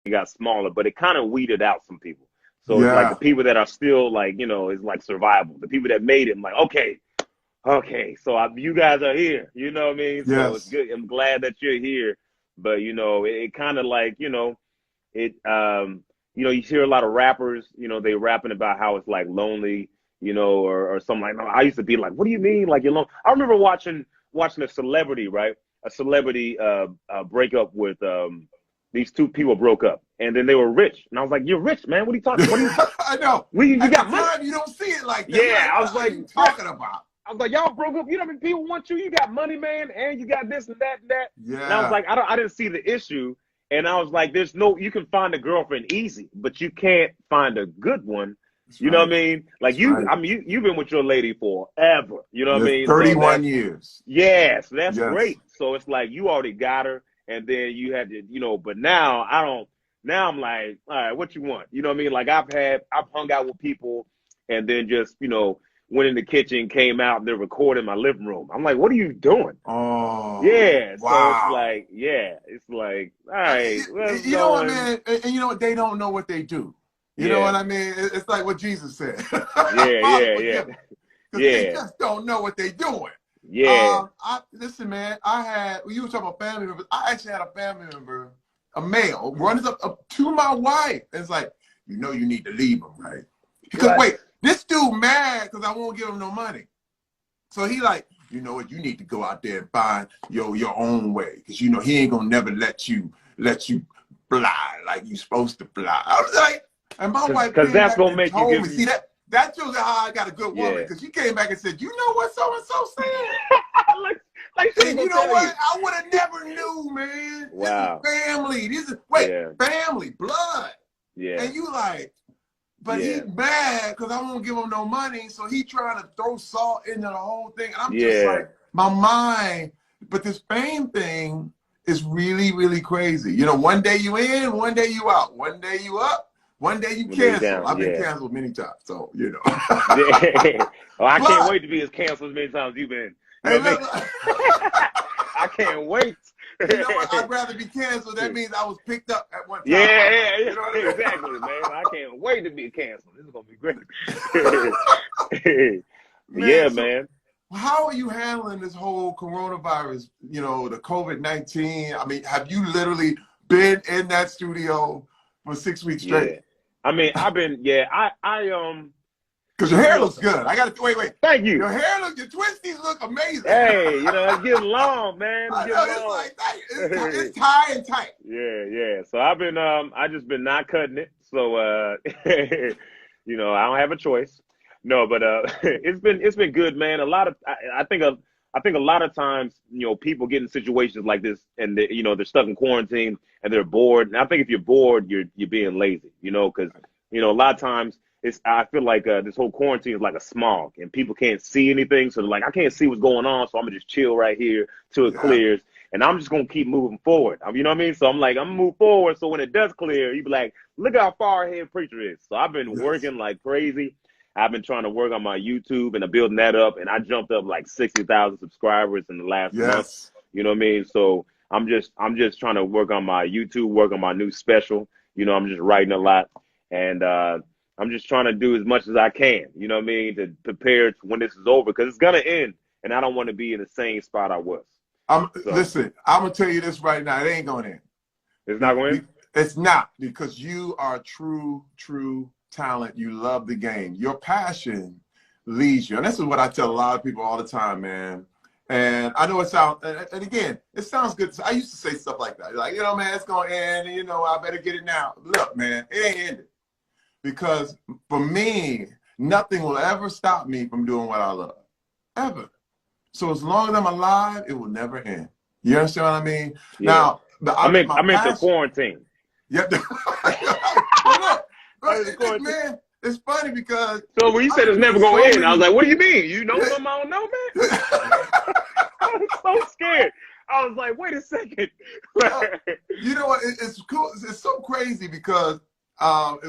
got smaller, but it kind of weeded out some people. So it's like the Yeah. people that are still like, you know, it's like survival. The people that made it, I'm like, okay, so you guys are here. You know what I mean? So it's Yes. good. I'm glad that you're here. But you know, it kind of like, you know, it you know, you hear a lot of rappers, you know, they rapping about how it's like lonely, you know, or something like. No, I used to be like, what do you mean, like you're lonely? I remember watching a celebrity, right? A celebrity break up with these two people broke up, and then they were rich, and I was like, you're rich, man. What are you talking? What are you talking? I know. You At the got money? time, you don't see it like that. You're Yeah, like, I was what are like, you yeah. talking about? I was like, y'all broke up. You know how many people want you? You got money, man, and you got this and that and that. And I was Yeah. like, I didn't see the issue. And I was like, you can find a girlfriend easy, but you can't find a good one. That's You know what right. I mean? Like That's right. I mean, you've been with your lady forever. You know what I There's mean? So 31 years. yeah, so that's Yes. great. So it's like you already got her, and then you had to, you know. But now I don't. Now I'm like, all right, what you want? You know what I mean? Like I've hung out with people, and then just, you know, went in the kitchen, came out, and they're recording my living room. I'm like, what are you doing? Oh, Yeah. So it's wow. like, yeah, it's like, all I right, mean, what's you know what, going? man? And you know what? They don't know what they do. You know Yeah, what I mean? It's like what Jesus said. yeah, Father, yeah, yeah, forgive them. Because they yeah, just don't know what they're doing. yeah. Listen, man, you were talking about family members. I actually had a family member, a male, runs up to my wife. And it's like, you know, you need to leave him, right? Because What? wait, this dude mad because I won't give him no money. So he like, you know what, you need to go out there and find your own way. Because you know, he ain't gonna never let you fly like you supposed to fly. I was like, and my wife Cause came that's back gonna and make you told give me, you. see that shows you how I got a good woman. Yeah. Because she came back and said, you know what so and so said? like she ain't And you gonna know tell you. what? I would have never knew, man. This is Wow. family. This is Yeah. family, blood. Yeah. And you like, but he Yeah. mad because I won't give him no money. So he trying to throw salt into the whole thing. And I'm just Yeah. like, my mind. But this fame thing is really, really crazy. You know, one day you in, one day you out. One day you up, one day you When they cancel. down. I've been Yeah. canceled many times. So, you know. Yeah. Oh, I can't But, wait to be as canceled as many times you've been. You hey, know what look, I mean? I can't wait. you know what? I'd rather be canceled. That means I was picked up at one time in my life. Yeah, You know what I mean? exactly, man. I can't wait to be canceled. This is gonna be great. Yeah, Man, so man. how are you handling this whole coronavirus, you know, the COVID-19? I mean, have you literally been in that studio for 6 weeks straight? Yeah. I mean, Because your you hair know, looks good. I got to, wait. thank you. Your hair looks, your twisties look amazing. Hey, you know, it's getting long, man. It's I getting know, it's long. like, it's high and tight. Yeah. So I just been not cutting it. So you know, I don't have a choice. No, but it's been good, man. I think a lot of times, you know, people get in situations like this, and you know, they're stuck in quarantine and they're bored. And I think if you're bored, you're being lazy, you know, because you know, a lot of times I feel like this whole quarantine is like a smog, and people can't see anything. So they're like, I can't see what's going on, so I'm gonna just chill right here till it Yeah. clears, and I'm just gonna keep moving forward. You know what I mean? So I'm like, I'm gonna move forward. So when it does clear, you be like, look how far ahead Preacher is. So I've been Yes. working like crazy. I've been trying to work on my YouTube and I'm building that up, and I jumped up like 60,000 subscribers in the last month. Yes. You know what I mean? So I'm just trying to work on my YouTube, work on my new special. You know, I'm just writing a lot, and I'm just trying to do as much as I can. You know what I mean, to prepare when this is over, because it's gonna end, and I don't want to be in the same spot I was. So Listen, I'm going to tell you this right now. It ain't going to end. it's not going to end. It's not, because you are true talent. You love the game. Your passion leads you. And this is what I tell a lot of people all the time, man. And I know it sounds, and again, it sounds good. I used to say stuff like that. Like, you know, man, it's going to end, and, you know, I better get it now. Look, man, it ain't ended. Because for me, nothing will ever stop me from doing what I love. Ever. So as long as I'm alive, it will never end. You understand what I mean? Yeah, Now, I my meant the passion. quarantine. Yep. Well, I meant the look, quarantine. man, it's funny because So when you said I've it's been never doing going so to end, I was many. like, what do you mean? You know something I don't know, man? I was so scared. I was like, wait a second. You know what? It's cool. It's so crazy because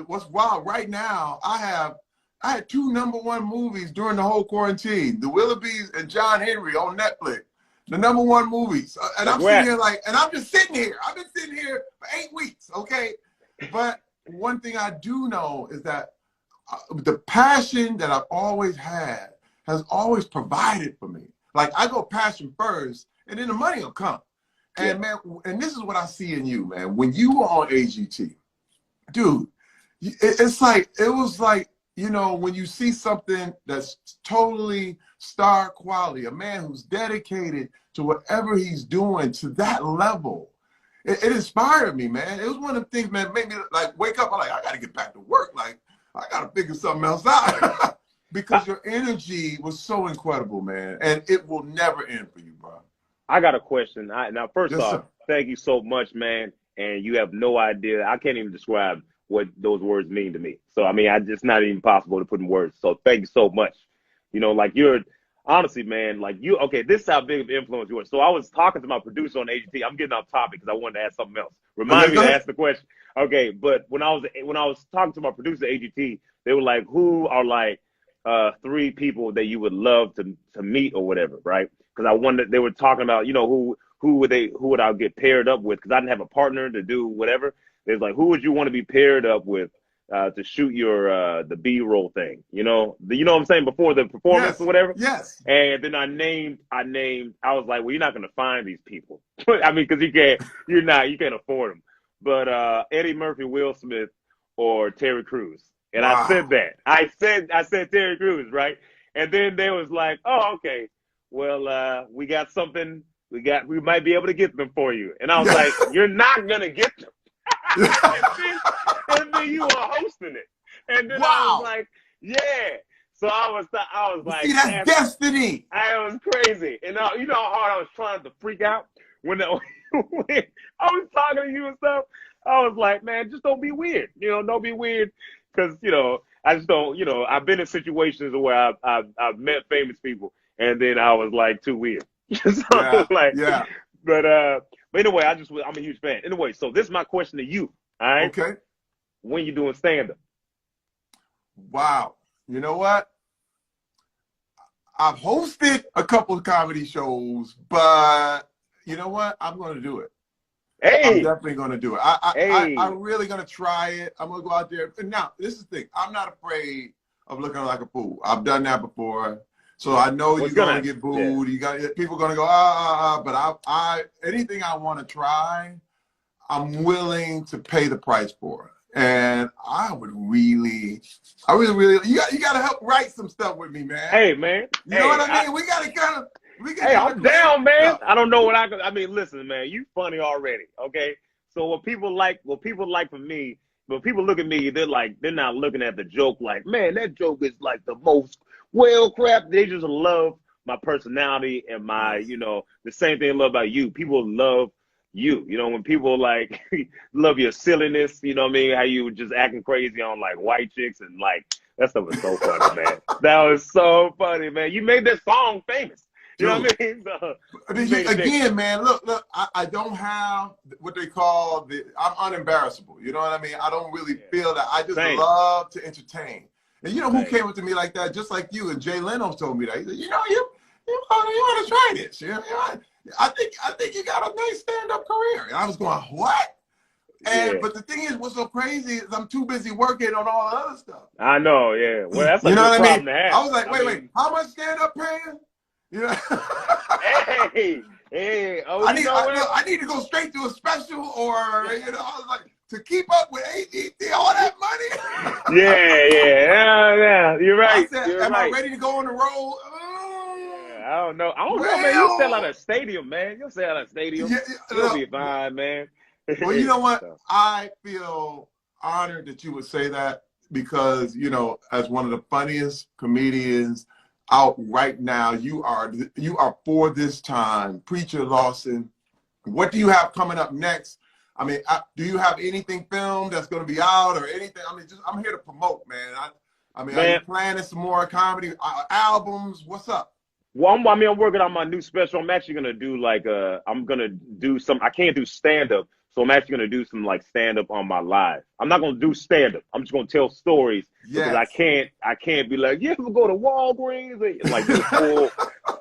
what's wild right now, I had two #1 movies during the whole quarantine: The Willoughbys and John Henry on Netflix. The #1 movies, and I'm sitting Congrats. here like, and I'm just sitting here. I've been sitting here for 8 weeks. Okay, But one thing I do know is that the passion that I've always had has always provided for me. Like I go passion first, and then the money will come. And man, and this is what I see in you, man. When you were on AGT, dude, it's like, it was like, you know, when you see something that's totally star quality, a man who's dedicated to whatever he's doing to that level, it inspired me, man. It was one of the things, man, made me like wake up. I'm like, I got to get back to work. Like, I got to figure something else out. Because your energy was so incredible, man. And it will never end for you, bro. I got a question. Now, first Yes, off, sir. thank you so much, man. And you have no idea. I can't even describe what those words mean to me. So, I mean, it's not even possible to put in words. So, thank you so much. You know, like you're honestly, man, like you. Okay, this is how big of an influence you are. So, I was talking to my producer on AGT. I'm getting off topic because I wanted to ask something else. Okay, Remind me go to ahead. ask the question. Okay, but when I was talking to my producer at AGT, they were like, "Who are like three people that you would love to meet or whatever?" Right? Because I wanted. They were talking about, you know, who would I get paired up with? Because I didn't have a partner to do whatever. They was like, who would you want to be paired up with to shoot your the B-roll thing? You know, you know what I'm saying, before the performance or Yes, whatever. yes. And then I was like, well, you're not gonna find these people. I mean, because you can't afford them. But Eddie Murphy, Will Smith, or Terry Crews. And I said Wow. that. I said Terry Crews, right? And then they was like, oh, okay. Well, we got something. We might be able to get them for you. And I was Yeah. like, you're not gonna get them. and then you were hosting it. And then I was Wow. like, yeah. So I was See, like, that's destiny. I was crazy. And you know how hard I was trying to freak out when when I was talking to you and stuff. I was like, man, just don't be weird. You know, don't be weird. Because, you know, I just don't, you know, I've been in situations where I've met famous people and then I was like too weird. So I Yeah, was like, yeah. but anyway, I'm a huge fan. Anyway, so this is my question to you. All right. Okay. When you doing stand up? Wow. You know what? I've hosted a couple of comedy shows, but you know what? I'm going to do it. I'm Hey, definitely going to do it. I'm hey, really going to try it. I'm going to go out there. And now, this is the thing. I'm not afraid of looking like a fool. I've done that before. So I know what's you're going to gonna get yeah. booed. You got people going to go, but anything I want to try, I'm willing to pay the price for. And I really, you got to help write some stuff with me, man. Hey, man. You know Hey, what I mean? We got to we can hey, kind of I'm create down, man. stuff. I don't know what I mean, listen, man, you funny already, okay? So what people like for me, when people look at me, they're not looking at the joke like, man, that joke is like the most well crap. They just love my personality and my, Yes. you know, the same thing I love about you. People love you. You know, when people like love your silliness, you know what I mean? How you just acting crazy on like white chicks and like that stuff was so funny, man. That was so funny, man. You made that song famous. You know Dude. what I mean? So you But made it big. again, man, look, I don't have what they call I'm unembarrassable. You know what I mean? I don't really Yeah. feel that. I just Same. love to entertain. And you know who Same. came up to me like that? Just like you. And Jay Leno told me that. He said, you know, you want to try this. You know, I think you got a nice stand-up career. And I was going, what? Yeah. But the thing is, what's so crazy is I'm too busy working on all the other stuff. I know, yeah. Well, that's a You know good what I mean? problem to have. I was like, I wait, mean, how much stand-up paying? You know? hey, oh, you know what? I need to go straight to a special, or you know, I was like, to keep up with AGT, all that money. Yeah. You're I right. said, You're am I right. ready to go on the road? Yeah, I don't know. I don't know, man. You sell out Well, a stadium, man. You sell out a stadium. yeah, You'll be fine, man. well, you know what? So, I feel honored that you would say that because, you know, as one of the funniest comedians out right now, you are for this time. Preacher Lawson, what do you have coming up next? I mean, do you have anything filmed that's going to be out or anything? I mean, I'm here to promote, man. I mean, are you man, planning some more comedy albums? What's up? well, I'm working on my new special. I'm actually gonna do like I'm gonna do some. I can't do stand up, so I'm actually gonna do some like stand up on my live. I'm not gonna do stand up. I'm just gonna tell stories because Yes. I can't be like, you ever go to Walgreens and like do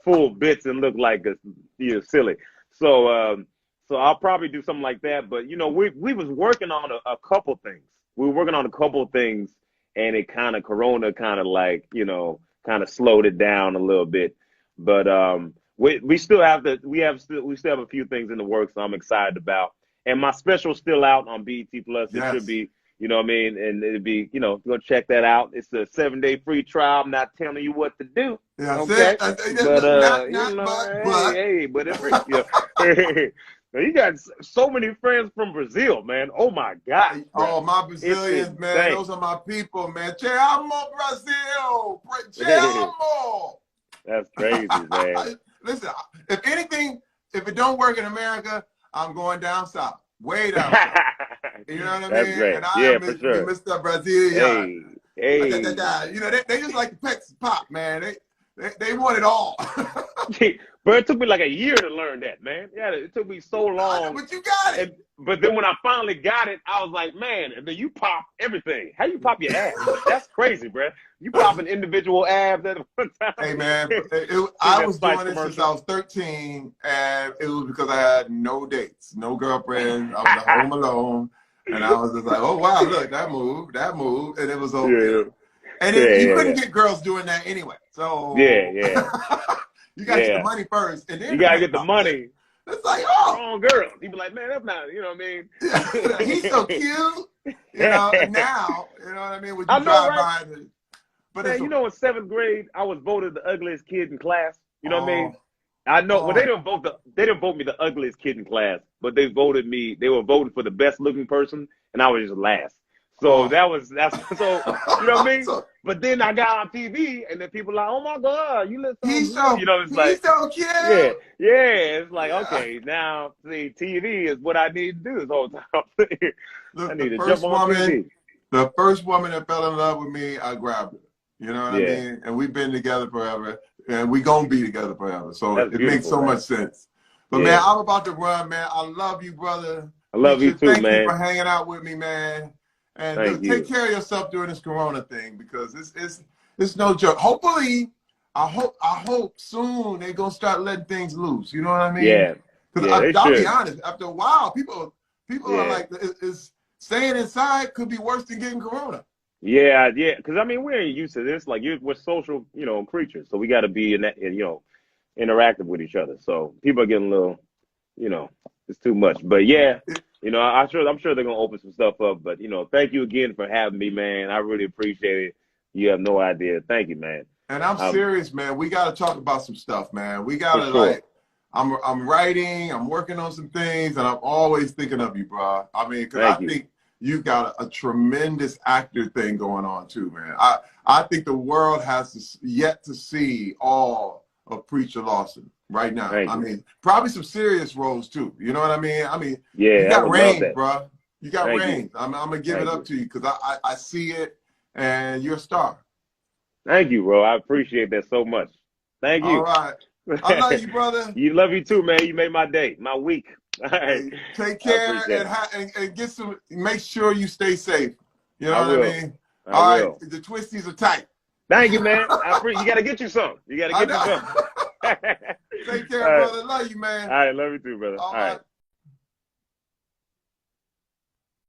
full bits and look like a, silly. So So I'll probably do something like that. But you know, we was working on a couple things. We were working on a couple things, and it kind of Corona kind of like, you know, kind of slowed it down a little bit. But we still have we still have a few things in the works I'm excited about. And my special's still out on BET Plus. It should Yes. be, you know what I mean? And it'd be, you know, go check that out. It's a 7-day free trial. I'm not telling you what to do. Yeah, Okay. but But not, you know, but. hey, but it's you know, now you got so many friends from Brazil, man. Oh my God. Oh, bro. my Brazilians, man. insane. Those are my people, man. Te amo, Brazil. Te amo. That's crazy, man. Listen, if anything, if it don't work in America, I'm going down south, way down south. You know what I That's mean? great. And I Yeah, am for sure. Mr. Brasilia. Hey. You know, they just like the Texas pop, man. They want it all. But it took me like a year to learn that, man. Yeah, it took me so long. But you got it. But then when I finally got it, I was like, man, and then you pop everything. How you pop your abs? That's crazy, bro. You pop an individual ab at one time. Hey, man, I was doing this since I was 13, and it was because I had no dates, no girlfriend. I was at home alone, and I was just like, oh, wow, look, that moved, and it was okay. Yeah. And you couldn't get girls doing that anyway. So Yeah. you got to get the money first. And then you got to get the money. It's like, oh. Wrong girl. You be like, man, that's not, you know what I mean? He's so cute. You know, now, you know what I mean? When you I know, drive right? by. But man, you know, in 7th grade, I was voted the ugliest kid in class. You know what I mean? I know. Well, they didn't vote me the ugliest kid in class, but they voted me. They were voting for the best looking person, and I was just last. So that's so. You know what I mean? But then I got on TV, and then people like, oh my God, you look so good. You know, it's like, he's so cute. Yeah. It's like, okay, now see, TV is what I need to do this whole time. Look, I need to jump on TV. The first woman that fell in love with me, I grabbed her. You know what I mean? And we've been together forever, and we gonna be together forever. So it makes so much sense. But man, I'm about to run, man. I love you, brother. I love you too, man. Thank you for hanging out with me, man. And look, take care of yourself during this Corona thing, because it's no joke. Hopefully, I hope soon they're gonna start letting things loose. You know what I mean? Yeah. Because I'll be honest, after a while, people are like, is staying inside could be worse than getting Corona. Yeah. Because I mean, we ain't used to this. Like, we're social, you know, creatures, so we got to be interactive with each other. So people are getting a little, you know, it's too much. But yeah. You know, I'm sure they're gonna open some stuff up, but you know, thank you again for having me, man. I really appreciate it. You have no idea. Thank you, man. And I'm serious, man. We gotta talk about some stuff, man. We gotta I'm writing, I'm working on some things, and I'm always thinking of you, bro. I mean, because I think you got a tremendous actor thing going on too, man. I think the world has yet to see all of Preacher Lawson right now. I mean, probably some serious roles too. You know what I mean? You got range, bro. You got range. I'm gonna give it up to you, because I see it, and you're a star. Thank you, bro. I appreciate that so much. Thank you. All right. I love you, brother. You love you too, man. You made my day, my week. All right. Take care and get some. Make sure you stay safe. You know what I mean? All right. The twisties are tight. Thank you, man. You gotta get you some. You gotta get you some. Take care, brother. Love you, man. All right, love you too, brother. All right.